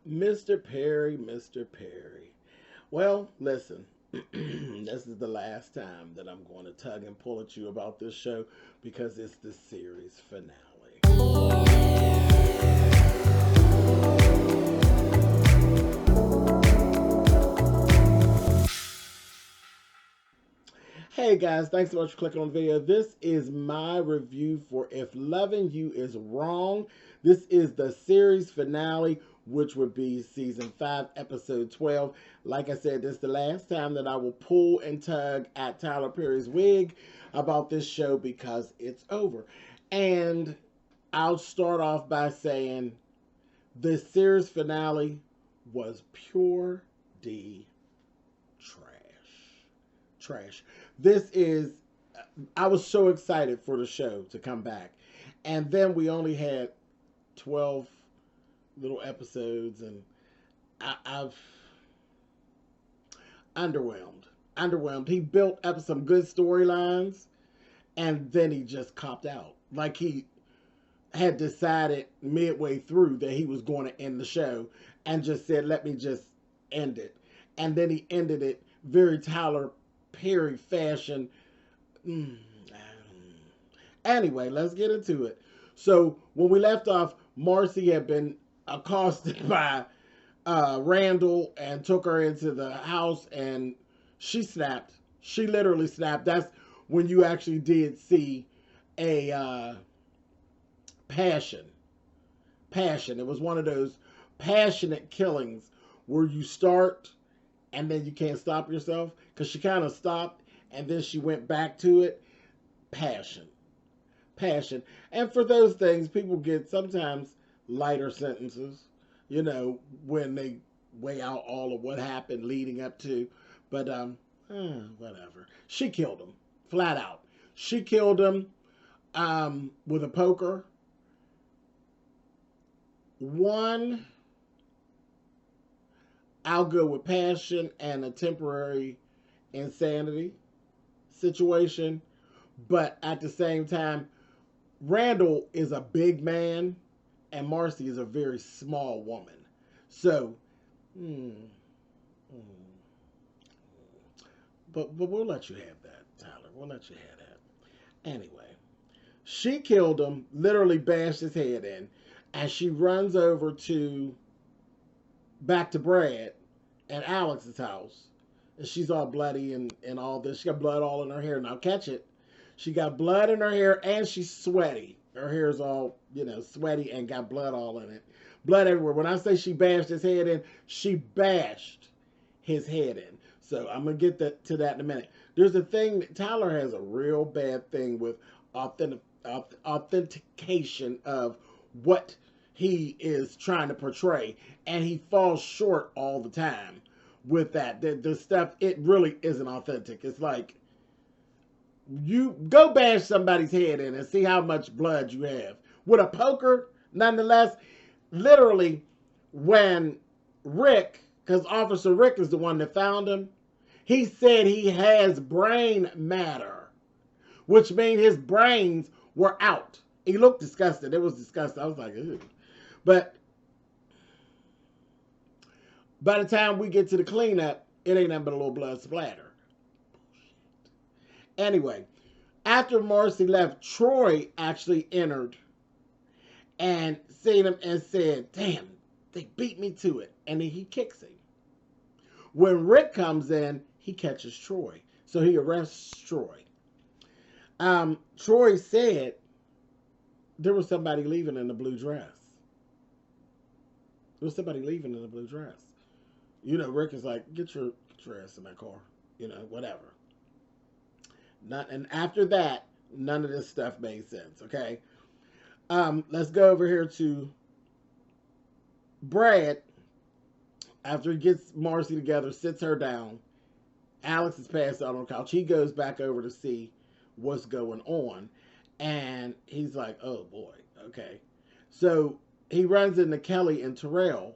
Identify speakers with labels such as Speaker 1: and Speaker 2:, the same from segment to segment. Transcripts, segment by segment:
Speaker 1: Mr. Perry, Mr. Perry. Well, listen, this is the last time that I'm going to tug and pull at you about this show because it's the series finale. Hey guys, thanks so much for clicking on the video. This is my review for If Loving You Is Wrong. This is the series finale, which would be season 5, episode 12. Like I said, this is the last time that I will pull and tug at Tyler Perry's wig about this show because it's over. And I'll start off by saying the series finale was pure D trash. This is, I was so excited for the show to come back. And then we only had 12 little episodes, and I've underwhelmed. Underwhelmed. He built up some good storylines, and then he just copped out. Like he had decided midway through that he was going to end the show and just said, let me just end it. And then he ended it very Tyler Perry fashion. Anyway, let's get into it. So when we left off, Marcy had been accosted by Randall and took her into the house, and she snapped. She literally snapped. That's when you actually did see a passion. It was one of those passionate killings where you start and then you can't stop yourself, because she kind of stopped and then she went back to it. Passion. And for those things, people get sometimes lighter sentences, when they weigh out all of what happened leading up to. But whatever. She killed him, flat out. She killed him with a poker. One, I'll go with passion and a temporary insanity situation. But at the same time, Randall is a big man and Marcy is a very small woman. So, but we'll let you have that, Tyler. We'll let you have that. Anyway, she killed him, literally bashed his head in, and she runs over to back to Brad at Alex's house. And she's all bloody and all this. She got blood all in her hair. Now catch it. She got blood in her hair and she's sweaty. Her hair is all, sweaty and got blood all in it. Blood everywhere. When I say she bashed his head in, she bashed his head in. So I'm going to get to that in a minute. There's a thing, Tyler has a real bad thing with authentication of what he is trying to portray, and he falls short all the time with that. The stuff, it really isn't authentic. It's like, you go bash somebody's head in and see how much blood you have with a poker. Nonetheless, literally, when Rick, because Officer Rick is the one that found him, he said he has brain matter, which means his brains were out. He looked disgusted. It was disgusting. I was like, ew. But by the time we get to the cleanup, it ain't nothing but a little blood splatter. Anyway, after Marcy left, Troy actually entered and seen him and said, damn, they beat me to it. And then he kicks him. When Rick comes in, he catches Troy. So he arrests Troy. Troy said there was somebody leaving in the blue dress. There was somebody leaving in the blue dress. Rick is like, get your ass in that car. Whatever. And after that, none of this stuff made sense, okay? Let's go over here to Brad. After he gets Marcy together, sits her down. Alex is passed out on the couch. He goes back over to see what's going on. And he's like, oh boy, okay. So he runs into Kelly and Terrell.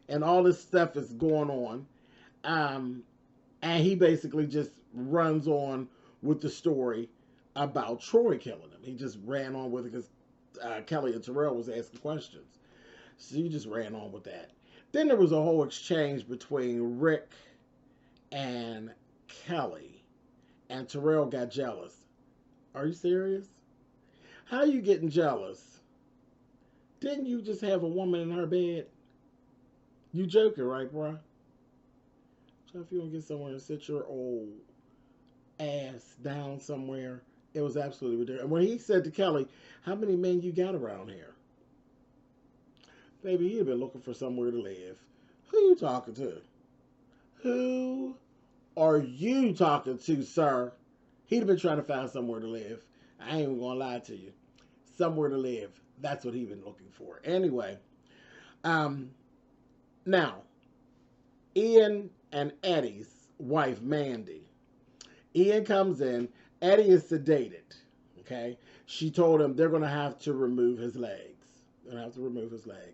Speaker 1: And all this stuff is going on. And he basically just runs on with the story about Troy killing him. He just ran on with it because Kelly and Terrell was asking questions. So you just ran on with that. Then there was a whole exchange between Rick and Kelly, and Terrell got jealous. Are you serious? How are you getting jealous? Didn't you just have a woman in her bed? You joking, right, bruh? So if you want to get somewhere and sit your old ass down somewhere, it was absolutely ridiculous. And when he said to Kelly, how many men you got around here? Baby, he'd been looking for somewhere to live. Who you talking to? Who are you talking to, sir? He'd have been trying to find somewhere to live. I ain't even gonna lie to you. Somewhere to live. That's what he'd been looking for. Anyway, now, Ian and Eddie's wife, Mandy. Ian comes in. Eddie is sedated. Okay? She told him they're gonna have to remove his legs. They're gonna have to remove his legs.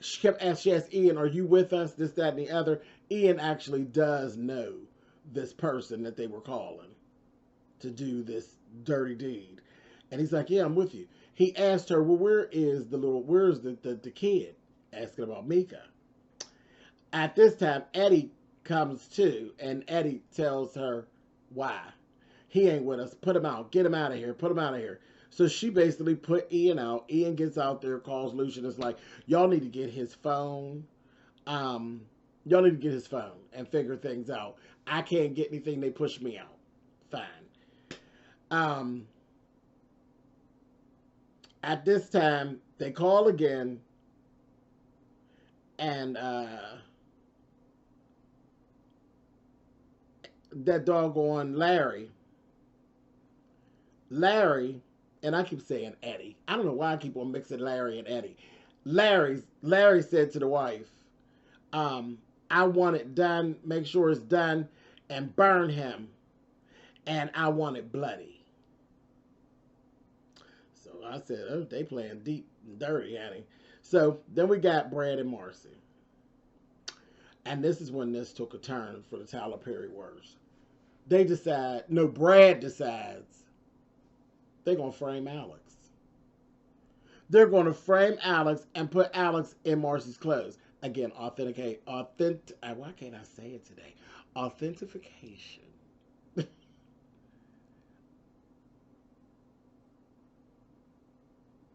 Speaker 1: She asked Ian, are you with us? This, that, and the other. Ian actually does know this person that they were calling to do this dirty deed. And he's like, yeah, I'm with you. He asked her, well, where's the kid? Asking about Mika. At this time, Eddie comes too, and Eddie tells her why. He ain't with us. Put him out. Get him out of here. Put him out of here. So she basically put Ian out. Ian gets out there, calls Lucian. It's like, y'all need to get his phone. Y'all need to get his phone and figure things out. I can't get anything. They push me out. Fine. At this time, they call again. And that doggone Larry, and I keep saying Eddie. I don't know why I keep on mixing Larry and Eddie. Larry said to the wife, I want it done, make sure it's done, and burn him. And I want it bloody. So I said, oh, they playing deep and dirty, honey. So then we got Brad and Marcy. And this is when this took a turn for the Tyler Perry words. Brad decides they're going to frame Alex. They're going to frame Alex and put Alex in Marcy's clothes. Again, why can't I say it today? Authentication.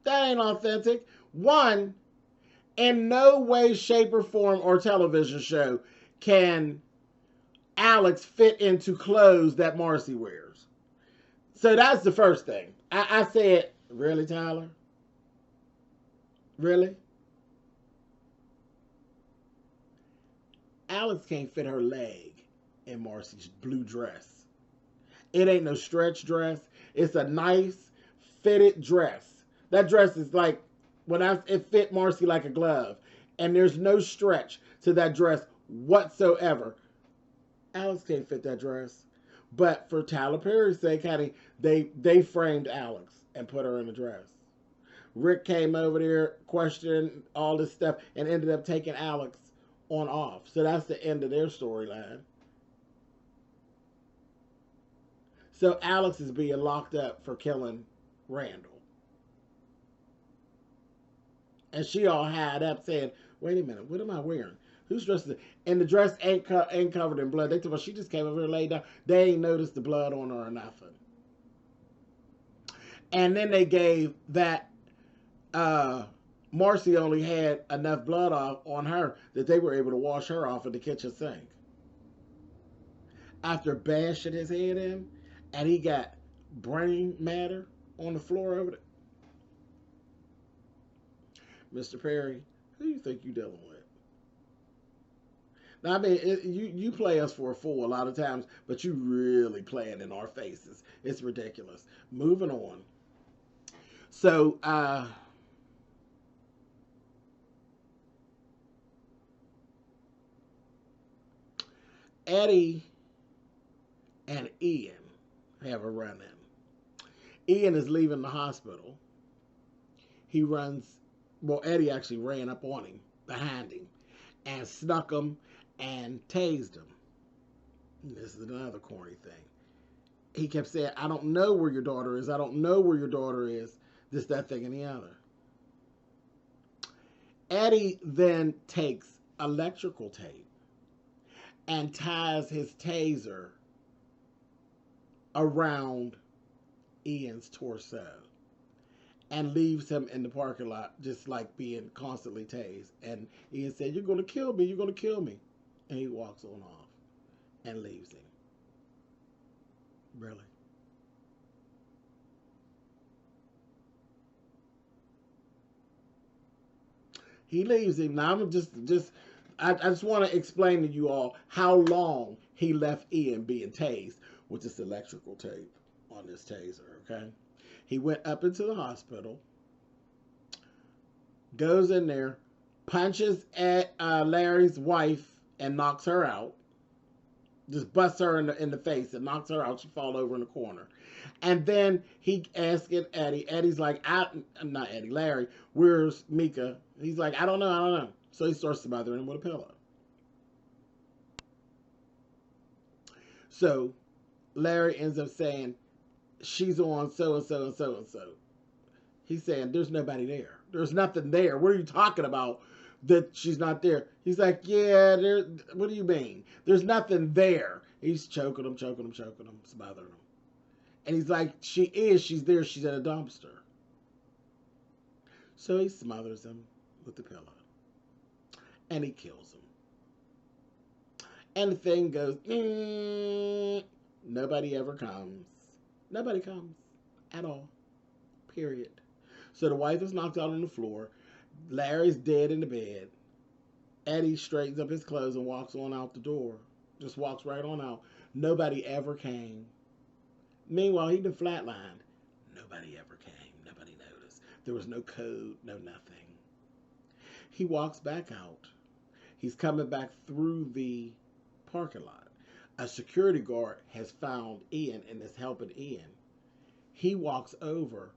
Speaker 1: That ain't authentic. One, in no way, shape, or form or television show can Alex fit into clothes that Marcy wears. So that's the first thing. I said, really, Tyler? Really? Alex can't fit her leg in Marcy's blue dress. It ain't no stretch dress. It's a nice fitted dress. That dress is like, it fit Marcy like a glove. And there's no stretch to that dress whatsoever. Alex can't fit that dress. But for Tyler Perry's sake, honey, they framed Alex and put her in a dress. Rick came over there, questioned all this stuff, and ended up taking Alex on off. So that's the end of their storyline. So Alex is being locked up for killing Randall. And she all had up saying, wait a minute, what am I wearing? Whose dress is it? And the dress ain't covered in blood. They told her she just came over here and laid down. They ain't noticed the blood on her or nothing. And then they gave that Marcy only had enough blood on her that they were able to wash her off in the kitchen sink. After bashing his head in, and he got brain matter on the floor over there. Mr. Perry, who do you think you dealing with? Now, I mean, you play us for a fool a lot of times, but you really playing in our faces. It's ridiculous. Moving on. So, Eddie and Ian have a run-in. Ian is leaving the hospital. He runs, Eddie actually ran up on him, behind him, and snuck him and tased him. This is another corny thing. he kept saying, I don't know where your daughter is. I don't know where your daughter is. This, that, thing, and the other. Eddie then takes electrical tape and ties his taser around Ian's torso and leaves him in the parking lot just like being constantly tased. And Ian said, you're going to kill me. You're going to kill me. And he walks on off and leaves him. Really? He leaves him. Now I'm I just want to explain to you all how long he left Ian being tased with this electrical tape on this taser, okay? He went up into the hospital, goes in there, punches at Larry's wife and knocks her out. Just busts her in the face and knocks her out. She falls over in the corner. And then he asking Eddie. Eddie's like, I'm not Eddie, Larry, where's Mika? He's like, I don't know. So he starts smothering him with a pillow. So Larry ends up saying, she's on so and so and so and so. He's saying, there's nobody there. There's nothing there. What are you talking about that she's not there? He's like, yeah, what do you mean? There's nothing there. He's choking him, smothering him. And he's like, she's there, she's at a dumpster. So he smothers him with the pillow. And he kills him. And the thing goes, nobody ever comes. Nobody comes at all. Period. So the wife is knocked out on the floor. Larry's dead in the bed. Eddie straightens up his clothes and walks on out the door. Just walks right on out. Nobody ever came. Meanwhile, he done flatlined. Nobody ever came. Nobody noticed. There was no code, no nothing. He walks back out. He's coming back through the parking lot. A security guard has found Ian and is helping Ian. He walks over,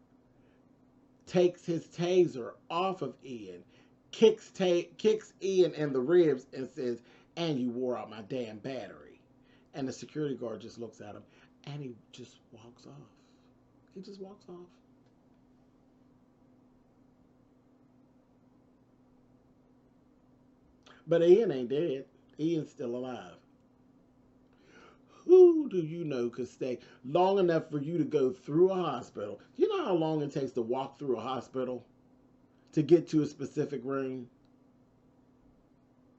Speaker 1: takes his taser off of Ian, kicks Ian in the ribs and says, and you wore out my damn battery. And the security guard just looks at him and he just walks off. He just walks off. But Ian ain't dead. Ian's still alive. Who do you know could stay long enough for you to go through a hospital? You know how long it takes to walk through a hospital to get to a specific room?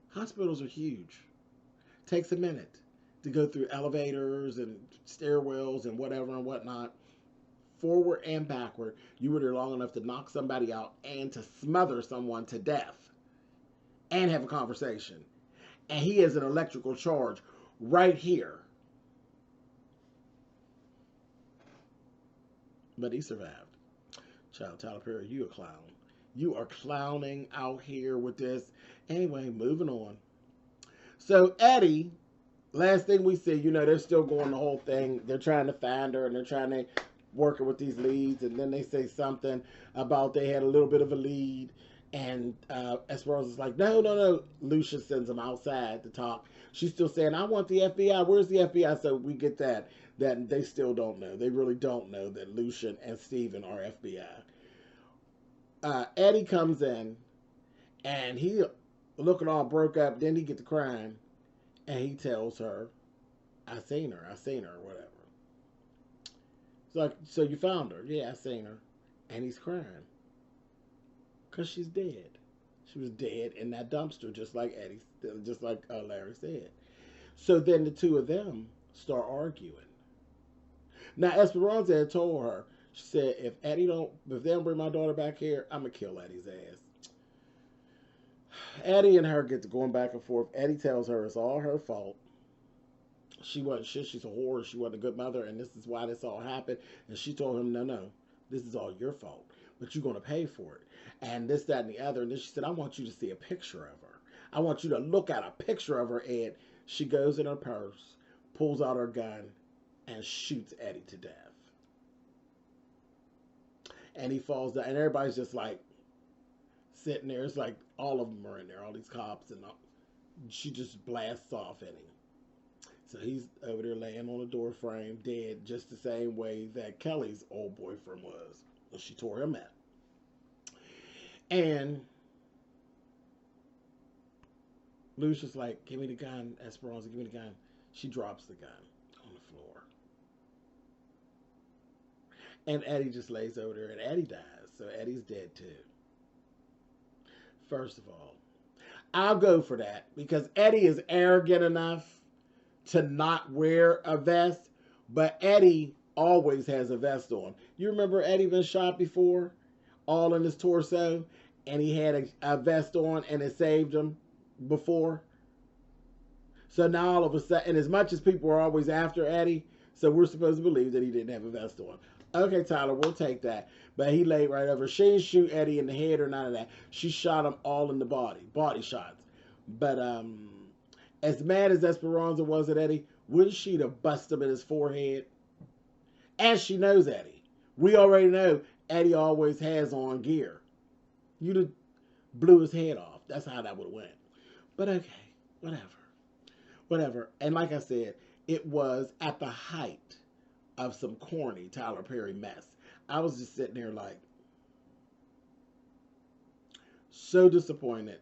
Speaker 1: Hospitals are huge. It takes a minute to go through elevators and stairwells and whatever and whatnot. Forward and backward. You were there long enough to knock somebody out and to smother someone to death and have a conversation. And he has an electrical charge right here. But he survived. Child, Tyler Perry, you a clown. You are clowning out here with this. Anyway, moving on. So Eddie, last thing we see, they're still going the whole thing. They're trying to find her and they're trying to work with these leads. And then they say about they had a little bit of a lead. And Esperanza's like, no. Lucia sends them outside to talk. She's still saying, I want the FBI. Where's the FBI? So we get that they still don't know. They really don't know that Lucian and Steven are FBI. Eddie comes in, and he looking all broke up. Then he gets to crying, and he tells her, I seen her, whatever. It's like, so you found her? Yeah, I seen her. And he's crying. Because she's dead. She was dead in that dumpster, just like Larry said. So then the two of them start arguing. Now Esperanza had told her, she said, if they don't bring my daughter back here, I'm gonna kill Eddie's ass. Eddie and her get to going back and forth. Eddie tells her it's all her fault. She wasn't shit. She's a whore. She wasn't a good mother, and this is why this all happened. And she told him, no, this is all your fault, but you're gonna pay for it. And this, that, and the other. And then she said, I want you to see a picture of her. I want you to look at a picture of her. And she goes in her purse, pulls out her gun, and shoots Eddie to death. And he falls down. And everybody's just like sitting there. It's like all of them are in there, all these cops. And she just blasts off at him. So he's over there laying on a door frame, dead, just the same way that Kelly's old boyfriend was. She tore him out. And Lucia's like, give me the gun, Esperanza, give me the gun. She drops the gun on the floor. And Eddie just lays over there, and Eddie dies. So Eddie's dead too. First of all, I'll go for that because Eddie is arrogant enough to not wear a vest, but Eddie always has a vest on. You remember Eddie been shot before, all in his torso, and he had a vest on and it saved him before. So now all of a sudden, and as much as people are always after Eddie, so we're supposed to believe that he didn't have a vest on. Okay, Tyler, we'll take that. But he laid right over. She didn't shoot Eddie in the head or none of that. She shot him all in the body shots. But as mad as Esperanza was at Eddie, wouldn't she have busted him in his forehead? And she knows Eddie. We already know Eddie always has on gear. You'd have blew his head off. That's how that would have went. But okay, whatever. And like I said, it was at the height of some corny Tyler Perry mess. I was just sitting there like, so disappointed.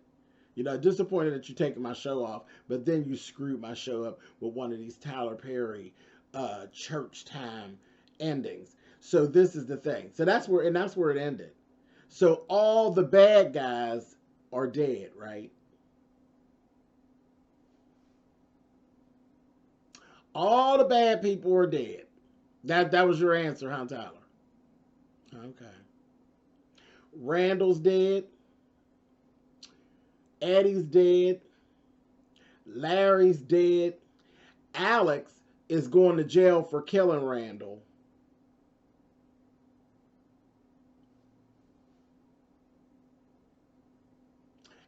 Speaker 1: You know, disappointed that you're taking my show off, but then you screwed my show up with one of these Tyler Perry church time endings. So this is the thing. So that's where it ended. So all the bad guys are dead, right? All the bad people are dead. That was your answer, huh, Tyler? Okay. Randall's dead. Eddie's dead. Larry's dead. Alex is going to jail for killing Randall.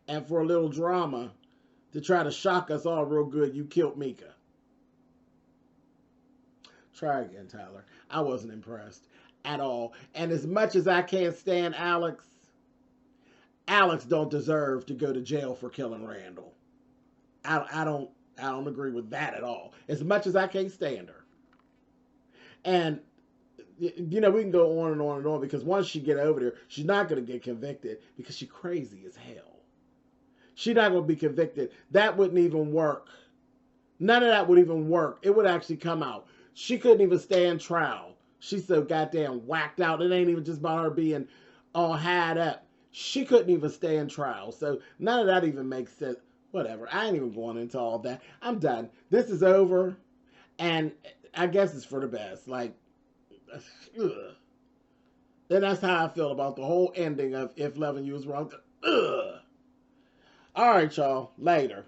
Speaker 1: And for a little drama, to try to shock us all real good, you killed Mika. Try again, Tyler. I wasn't impressed at all. And as much as I can't stand Alex don't deserve to go to jail for killing Randall. I don't agree with that at all. As much as I can't stand her. And you know, we can go on and on and on because once she get over there, she's not going to get convicted because she's crazy as hell. She's not going to be convicted. That wouldn't even work. None of that would even work. It would actually come out. She couldn't even stand trial. She's so goddamn whacked out. It ain't even just about her being all had up. She couldn't even stand trial. So none of that even makes sense. Whatever. I ain't even going into all that. I'm done. This is over. And I guess it's for the best. Like, ugh. And that's how I feel about the whole ending of If Loving You Is Wrong. Ugh. All right, y'all. Later.